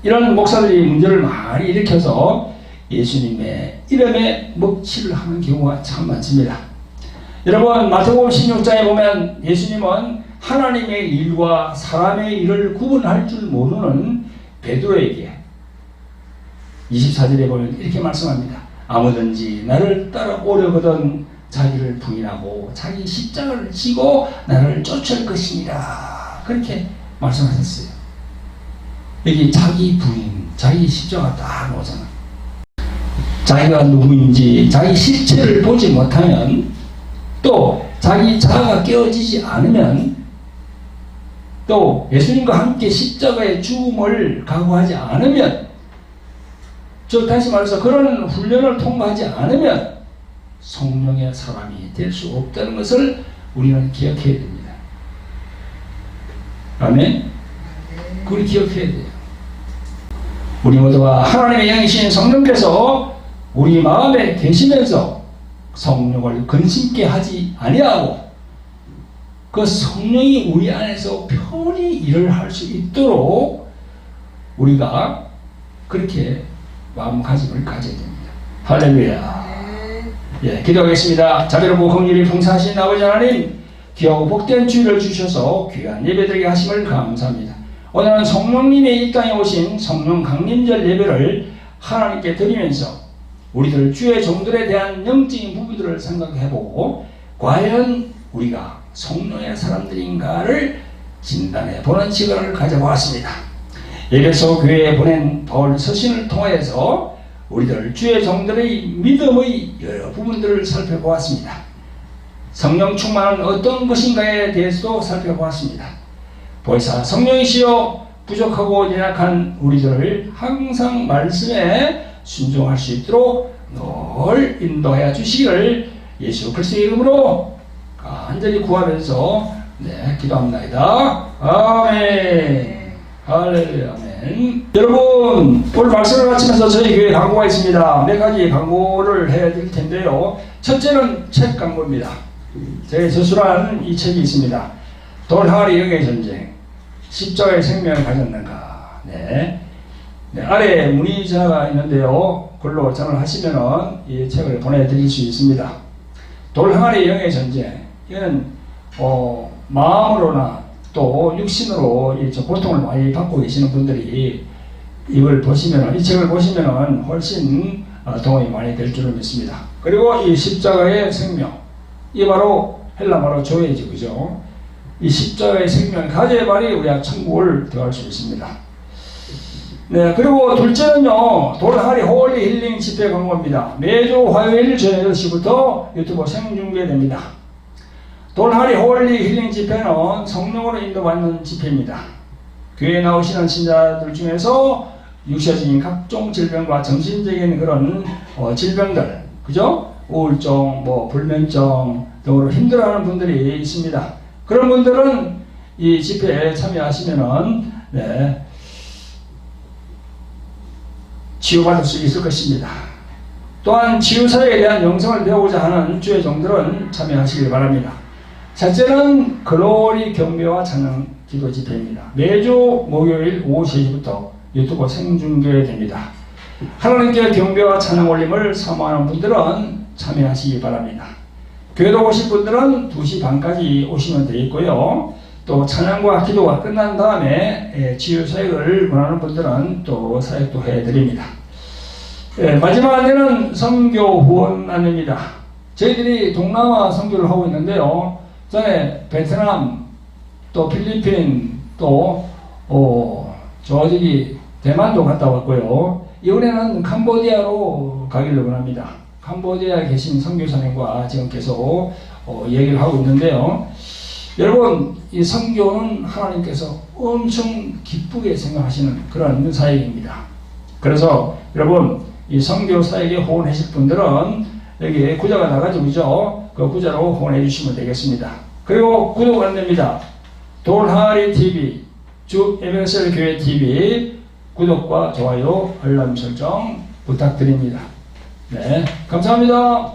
이런 목사들이 문제를 많이 일으켜서 예수님의 이름에 먹칠을 하는 경우가 참 많습니다. 여러분, 마태복음 16장에 보면 예수님은 하나님의 일과 사람의 일을 구분할 줄 모르는 베드로에게 24절에 보면 이렇게 말씀합니다. 아무든지 나를 따라오려거든 자기를 부인하고 자기 십자가를 지고 나를 쫓을 것이니라. 그렇게 말씀하셨어요. 여기 자기 부인, 자기 십자가 딱 나오잖아. 자기가 누구인지 자기 실체를 보지 못하면, 또 자기 자아가 깨어지지 않으면, 또 예수님과 함께 십자가의 죽음을 각오하지 않으면, 즉 다시 말해서 그런 훈련을 통과하지 않으면 성령의 사람이 될 수 없다는 것을 우리는 기억해야 됩니다. 아멘? 그걸 기억해야 돼요. 우리 모두가 하나님의 영이신 성령께서 우리 마음에 계시면서 성령을 근심케 하지 아니하고 그 성령이 우리 안에서 편히 일을 할 수 있도록 우리가 그렇게 마음가짐을 가져야 됩니다. 할렐루야. 예, 기도하겠습니다. 자비롭고 긍휼히 풍성하신 아버지 하나님, 귀하고 복된 주일을 주셔서 귀한 예배드리게 하심을 감사합니다. 오늘은 성령님의 이 땅에 오신 성령 강림절 예배를 하나님께 드리면서 우리들 주의 종들에 대한 영적인 부분들을 생각해보고 과연 우리가 성령의 사람들인가를 진단해 보는 시간을 가져보았습니다. 에베소 교회에 보낸 바울 서신을 통해서 우리들 주의 종들의 믿음의 여러 부분들을 살펴보았습니다. 성령 충만은 어떤 것인가에 대해서도 살펴보았습니다. 보혜사 성령이시여 부족하고 연약한 우리들을 항상 말씀에 순종할 수 있도록 늘 인도하여 주시기를 예수 그리스도의 이름으로 간절히 구하면서 기도합니다. 아멘. 할렐루야. 아멘. 여러분, 오늘 말씀을 마치면서 저희 교회 광고가 있습니다. 몇 가지 광고를 해야 될 텐데요. 첫째는 책 광고입니다. 제가 저술한 이 책이 있습니다. 돌항아리 영의 전쟁, 십자가의 생명을 가졌는가. 아래에 문의 전화가 있는데요. 그걸로 전화를 하시면은 이 책을 보내드릴 수 있습니다. 돌항아리 영의 전쟁. 이거는 마음으로나 또 육신으로 고통을 많이 받고 계시는 분들이 이걸 보시면, 이 책을 보시면 훨씬 도움이 많이 될 줄을 믿습니다. 그리고 이 십자가의 생명, 이 바로 헬라말로 조회지, 그죠? 이 십자가의 생명 가져야만이 우리가 천국을 들어갈 수 있습니다. 그리고 둘째는요, 돌항아리 홀리 힐링 집회 광고입니다. 매주 화요일 저녁 8시부터 유튜브 생중계됩니다. 돌항아리 홀리 힐링 집회는 성령으로 인도받는 집회입니다. 교회에 나오시는 신자들 중에서 육체적인 각종 질병과 정신적인 그런 질병들, 그죠? 우울증, 불면증 등으로 힘들어하는 분들이 있습니다. 그런 분들은 이 집회에 참여하시면은 치유받을 수 있을 것입니다. 또한 치유사역에 대한 영성을 배우고자 하는 주의 종들은 참여하시길 바랍니다. 셋째는 글로리 경배와 찬양 기도 집회입니다. 매주 목요일 오후 3시부터 유튜브 생중계됩니다. 하나님께 경배와 찬양 올림을 사모하는 분들은 참여하시기 바랍니다. 교회로 오실 분들은 2시 반까지 오시면 되겠고요. 또 찬양과 기도가 끝난 다음에 치유 사역을 원하는 분들은 또 사역도 해드립니다. 마지막 안내는 선교 후원 안내입니다. 저희들이 동남아 선교를 하고 있는데요. 전에 베트남, 또 필리핀, 또 저기 대만도 갔다 왔고요. 이번에는 캄보디아로 가기를 원합니다. 캄보디아에 계신 선교사님과 지금 계속 얘기를 하고 있는데요. 여러분, 이 선교는 하나님께서 엄청 기쁘게 생각하시는 그런 사역입니다. 그래서 여러분, 이 선교 사역에 후원하실 분들은 여기 구자가 나가지고 있죠. 그 구자로 후원해 주시면 되겠습니다. 그리고 구독 안내입니다. 돌항아리 TV, 주 에베네셀 교회 TV 구독과 좋아요, 알람 설정 부탁드립니다. 감사합니다.